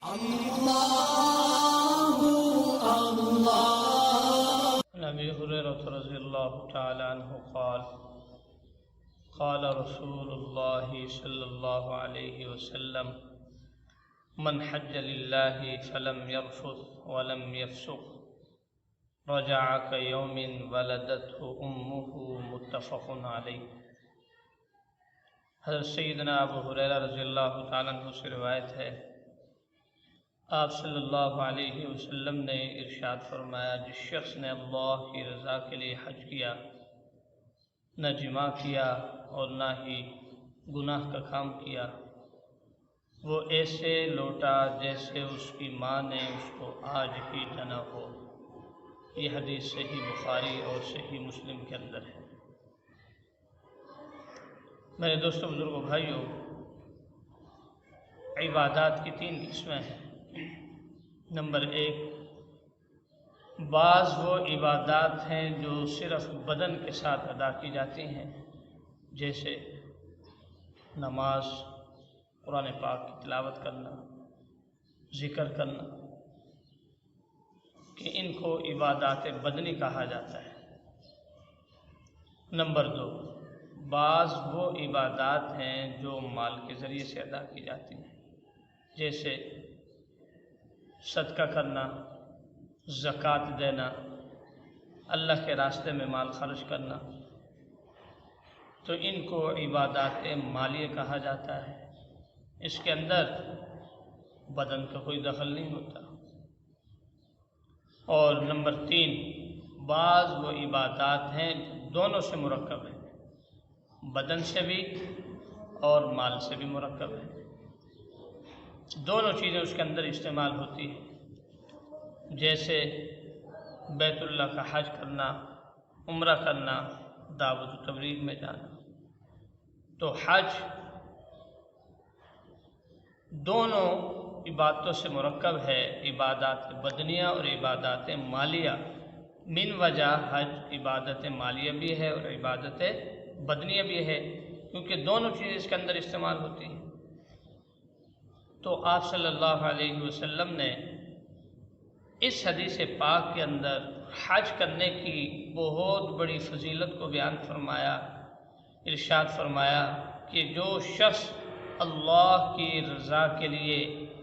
عن ابي هريره رضي الله تعالى عنه قال قال رسول الله صلى الله عليه وسلم من حج لله فلم يرفث ولم يفسق رجع كيوم ولدته امه متفق علیہ۔ حضرت سیدنا ابو ہریرہ رضی اللہ تعالیٰ عنہ سے روایت ہے، آپ صلی اللہ علیہ وسلم نے ارشاد فرمایا، جس شخص نے اللہ کی رضا کے لیے حج کیا، نہ جماع کیا اور نہ ہی گناہ کا کام کیا، وہ ایسے لوٹا جیسے اس کی ماں نے اس کو آج ہی جنا ہو۔ یہ حدیث صحیح بخاری اور صحیح مسلم کے اندر ہے۔ میرے دوستوں، بزرگوں، بھائیوں، عبادات کی 3 قسمیں ہیں۔ نمبر 1، بعض وہ عبادات ہیں جو صرف بدن کے ساتھ ادا کی جاتی ہیں، جیسے نماز، قرآن پاک کی تلاوت کرنا، ذکر کرنا، کہ ان کو عبادات بدنی کہا جاتا ہے۔ نمبر 2، بعض وہ عبادات ہیں جو مال کے ذریعے سے ادا کی جاتی ہیں، جیسے صدقہ کرنا، زکوٰۃ دینا، اللہ کے راستے میں مال خرچ کرنا، تو ان کو عبادات مالیہ کہا جاتا ہے۔ اس کے اندر بدن کا کوئی دخل نہیں ہوتا۔ اور نمبر 3، بعض وہ عبادات ہیں دونوں سے مرکب ہیں، بدن سے بھی اور مال سے بھی مرکب ہے، دونوں چیزیں اس کے اندر استعمال ہوتی ہیں، جیسے بیت اللہ کا حج کرنا، عمرہ کرنا، دعوت و تبلیغ میں جانا۔ تو حج دونوں عبادتوں سے مرکب ہے، عبادات بدنیہ اور عبادات مالیہ۔ من وجہ حج عبادت مالیہ بھی ہے اور عبادت بدنیہ بھی ہے، کیونکہ دونوں چیزیں اس کے اندر استعمال ہوتی ہیں۔ تو آپ صلی اللہ علیہ وسلم نے اس حدیث پاک کے اندر حج کرنے کی بہت بڑی فضیلت کو بیان فرمایا۔ ارشاد فرمایا کہ جو شخص اللہ کی رضا کے لیے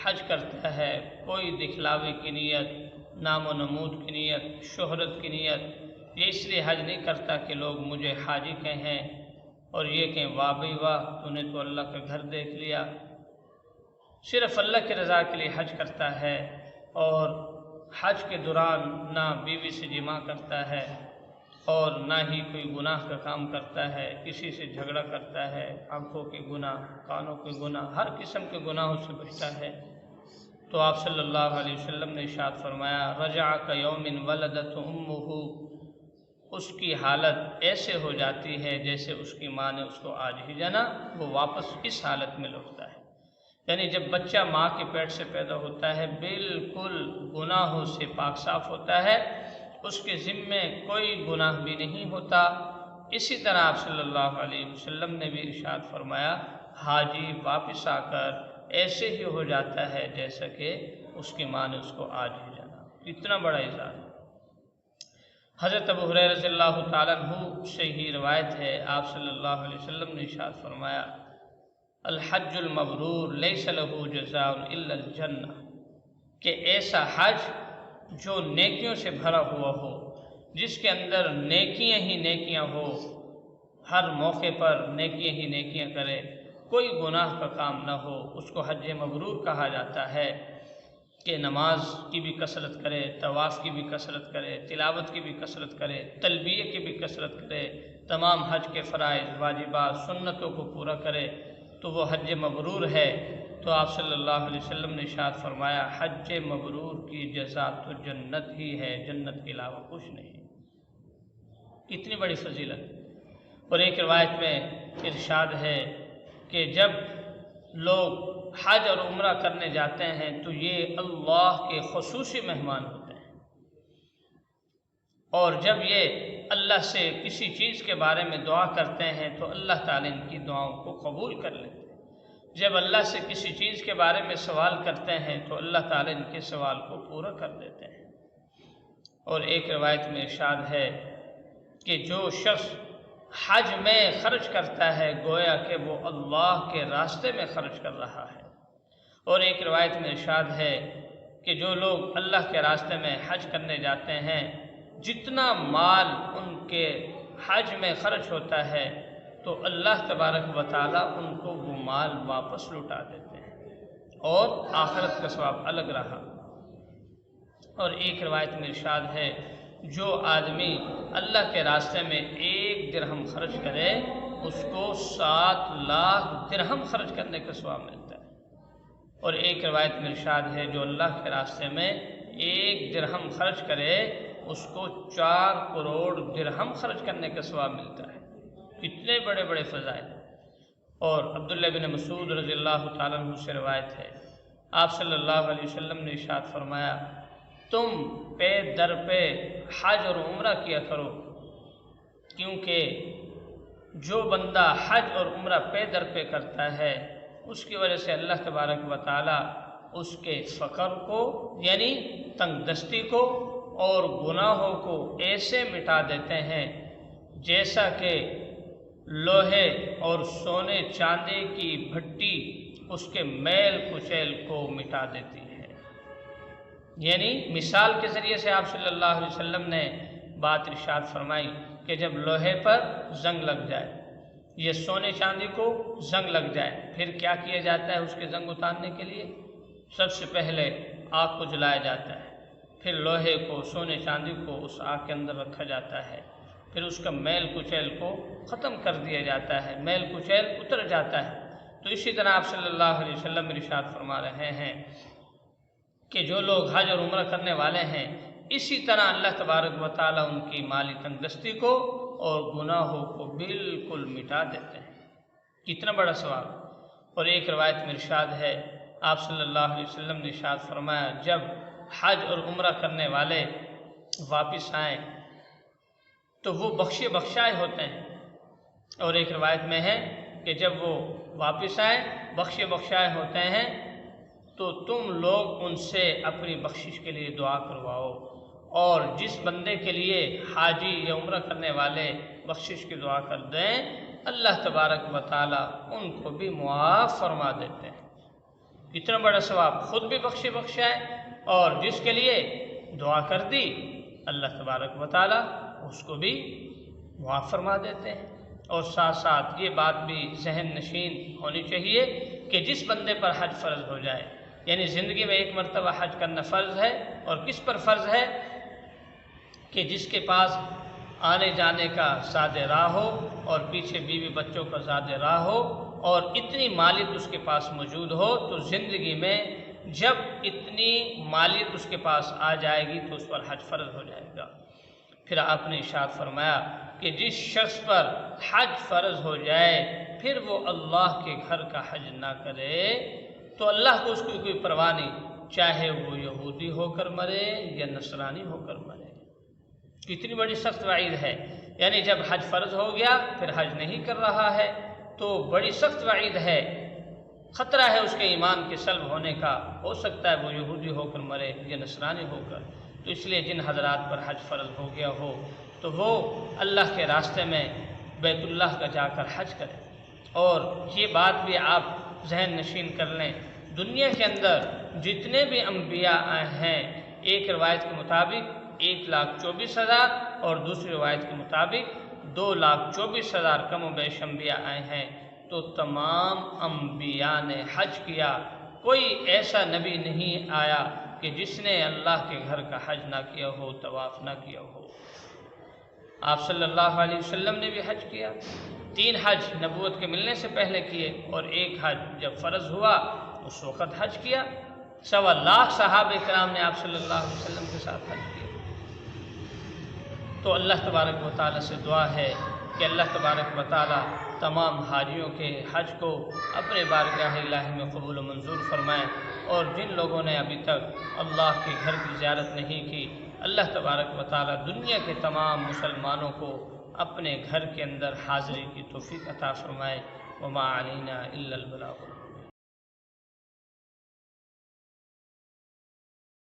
حج کرتا ہے، کوئی دکھلاوے کی نیت، نام و نمود کی نیت، شہرت کی نیت، یہ اس لیے حج نہیں کرتا کہ لوگ مجھے حاجی کہیں اور یہ کہیں واہ بھئی واہ تو نے تو اللہ کا گھر دیکھ لیا۔ صرف اللہ کی رضا کے لیے حج کرتا ہے، اور حج کے دوران نہ بیوی سے جماع کرتا ہے اور نہ ہی کوئی گناہ کا کام کرتا ہے، کسی سے جھگڑا کرتا ہے، آنکھوں کے گناہ، کانوں کے گناہ، ہر قسم کے گناہوں سے بچتا ہے۔ تو آپ صلی اللہ علیہ وسلم نے ارشاد فرمایا، رجع کیوم ولدته امه، اس کی حالت ایسے ہو جاتی ہے جیسے اس کی ماں نے اس کو آج ہی جنا، وہ واپس اس حالت میں لوٹتا ہے۔ یعنی جب بچہ ماں کے پیٹ سے پیدا ہوتا ہے، بالکل گناہوں سے پاک صاف ہوتا ہے، اس کے ذمے کوئی گناہ بھی نہیں ہوتا۔ اسی طرح آپ صلی اللہ علیہ وسلم نے بھی ارشاد فرمایا، حاجی واپس آ کر ایسے ہی ہو جاتا ہے جیسا کہ اس کی ماں نے اس کو آج ہی جانا۔ اتنا بڑا اعزاز۔ حضرت ابو ہریرہ رضی اللہ تعالیٰ عنہ سے ہی روایت ہے، آپ صلی اللہ علیہ وسلم نے ارشاد فرمایا، الحج المبرور لیس له جزاء الا الجنہ، کہ ایسا حج جو نیکیوں سے بھرا ہوا ہو، جس کے اندر نیکیاں ہی نیکیاں ہو، ہر موقع پر نیکیاں ہی نیکیاں کرے، کوئی گناہ کا کام نہ ہو، اس کو حج مبرور کہا جاتا ہے۔ کہ نماز کی بھی کثرت کرے، طواف کی بھی کثرت کرے، تلاوت کی بھی کثرت کرے، تلبیہ کی بھی کثرت کرے، تمام حج کے فرائض، واجبات، سنتوں کو پورا کرے، تو وہ حج مبرور ہے۔ تو آپ صلی اللہ علیہ وسلم نے ارشاد فرمایا، حج مبرور کی جزا تو جنت ہی ہے، جنت کے علاوہ کچھ نہیں۔ کتنی بڑی فضیلت۔ اور ایک روایت میں ارشاد ہے کہ جب لوگ حج اور عمرہ کرنے جاتے ہیں تو یہ اللہ کے خصوصی مہمان ہوتے ہیں، اور جب یہ اللہ سے کسی چیز کے بارے میں دعا کرتے ہیں تو اللہ تعالیٰ ان کی دعاؤں کو قبول کر لیتے ہیں۔ جب اللہ سے کسی چیز کے بارے میں سوال کرتے ہیں تو اللہ تعالیٰ ان کے سوال کو پورا کر دیتے ہیں۔ اور ایک روایت میں ارشاد ہے کہ جو شخص حج میں خرچ کرتا ہے گویا کہ وہ اللہ کے راستے میں خرچ کر رہا ہے۔ اور ایک روایت میں ارشاد ہے کہ جو لوگ اللہ کے راستے میں حج کرنے جاتے ہیں جتنا مال ان کے حج میں خرچ ہوتا ہے تو اللہ تبارک و تعالیٰ ان کو وہ مال واپس لوٹا دیتے ہیں اور آخرت کا ثواب الگ رہا۔ اور ایک روایت میں ارشاد ہے جو آدمی اللہ کے راستے میں 1 درہم خرچ کرے اس کو 7 لاکھ درہم خرچ کرنے کا ثواب ملتا ہے۔ اور ایک روایت میں ارشاد ہے جو اللہ کے راستے میں 1 درہم خرچ کرے اس کو 4 کروڑ درہم خرچ کرنے کا ثواب ملتا ہے۔ کتنے بڑے بڑے فضائل۔ اور عبداللہ بن مسعود رضی اللہ تعالیٰ عنہ سے روایت ہے آپ صلی اللہ علیہ وسلم نے ارشاد فرمایا تم پے در پہ حج اور عمرہ کیا کرو، کیونکہ جو بندہ حج اور عمرہ پے در پہ کرتا ہے اس کی وجہ سے اللہ تبارک و تعالیٰ اس کے فقر کو یعنی تنگ دستی کو اور گناہوں کو ایسے مٹا دیتے ہیں جیسا کہ لوہے اور سونے چاندی کی بھٹی اس کے میل کچیل کو مٹا دیتی ہے۔ یعنی مثال کے ذریعے سے آپ صلی اللہ علیہ وسلم نے بات ارشاد فرمائی کہ جب لوہے پر زنگ لگ جائے یہ سونے چاندی کو زنگ لگ جائے پھر کیا کیا جاتا ہے اس کے زنگ اتارنے کے لیے؟ سب سے پہلے آگ کو جلایا جاتا ہے، پھر لوہے کو سونے چاندی کو اس آگ کے اندر رکھا جاتا ہے، پھر اس کا میل کچیل کو ختم کر دیا جاتا ہے، میل کچیل اتر جاتا ہے۔ تو اسی طرح آپ صلی اللہ علیہ وسلم ارشاد فرما رہے ہیں کہ جو لوگ حج اور عمرہ کرنے والے ہیں اسی طرح اللہ تبارک و تعالیٰ ان کی مالی تنگ دستی کو اور گناہوں کو بالکل مٹا دیتے ہیں۔ کتنا بڑا ثواب۔ اور ایک روایت میں ارشاد ہے آپ صلی اللہ علیہ وسلم نے ارشاد فرمایا جب حج اور عمرہ کرنے والے واپس آئیں تو وہ بخشے بخشائے ہوتے ہیں۔ اور ایک روایت میں ہے کہ جب وہ واپس آئیں بخشے بخشائے ہوتے ہیں تو تم لوگ ان سے اپنی بخشش کے لیے دعا کرواؤ، اور جس بندے کے لیے حاجی یا عمرہ کرنے والے بخشش کی دعا کر دیں اللہ تبارک و تعالیٰ ان کو بھی معاف فرما دیتے ہیں۔ اتنا بڑا ثواب، خود بھی بخشے بخشائے اور جس کے لیے دعا کر دی اللہ تبارک و تعالیٰ اس کو بھی معاف فرما دیتے ہیں۔ اور ساتھ ساتھ یہ بات بھی ذہن نشین ہونی چاہیے کہ جس بندے پر حج فرض ہو جائے یعنی زندگی میں 1 مرتبہ حج کرنا فرض ہے، اور کس پر فرض ہے کہ جس کے پاس آنے جانے کا زیادہ راہ ہو اور پیچھے بیوی بچوں کا زیادہ راہ ہو اور اتنی مالیت اس کے پاس موجود ہو تو زندگی میں جب اتنی مالیت اس کے پاس آ جائے گی تو اس پر حج فرض ہو جائے گا۔ پھر آپ نے ارشاد فرمایا کہ جس شخص پر حج فرض ہو جائے پھر وہ اللہ کے گھر کا حج نہ کرے تو اللہ کو اس کی کوئی پرواہ نہیں، چاہے وہ یہودی ہو کر مرے یا نصرانی ہو کر مرے۔ کتنی بڑی سخت وعید ہے، یعنی جب حج فرض ہو گیا پھر حج نہیں کر رہا ہے تو بڑی سخت وعید ہے، خطرہ ہے اس کے ایمان کے سلب ہونے کا، ہو سکتا ہے وہ یہودی ہو کر مرے یا نصرانی ہو کر۔ تو اس لیے جن حضرات پر حج فرض ہو گیا ہو تو وہ اللہ کے راستے میں بیت اللہ کا جا کر حج کریں۔ اور یہ بات بھی آپ ذہن نشین کر لیں، دنیا کے اندر جتنے بھی انبیاء آئے ہیں ایک روایت کے مطابق 1,24,000 اور دوسری روایت کے مطابق 2,24,000 کم و بیش انبیاء آئے ہیں، تو تمام انبیاء نے حج کیا۔ کوئی ایسا نبی نہیں آیا کہ جس نے اللہ کے گھر کا حج نہ کیا ہو، طواف نہ کیا ہو۔ آپ صلی اللہ علیہ وسلم نے بھی حج کیا، 3 حج نبوت کے ملنے سے پہلے کیے اور 1 حج جب فرض ہوا اس وقت حج کیا۔ 1.25 لاکھ صحابہ کرام نے آپ صلی اللہ علیہ وسلم کے ساتھ حج کیا۔ تو اللہ تبارک و تعالیٰ سے دعا ہے کہ اللہ تبارک و تعالیٰ تمام حاجیوں کے حج کو اپنے بارگاہ الہی میں قبول و منظور فرمائے، اور جن لوگوں نے ابھی تک اللہ کے گھر کی زیارت نہیں کی اللہ تبارک و تعالیٰ دنیا کے تمام مسلمانوں کو اپنے گھر کے اندر حاضری کی توفیق عطا فرمائے۔ وما علینا الا البلاغ۔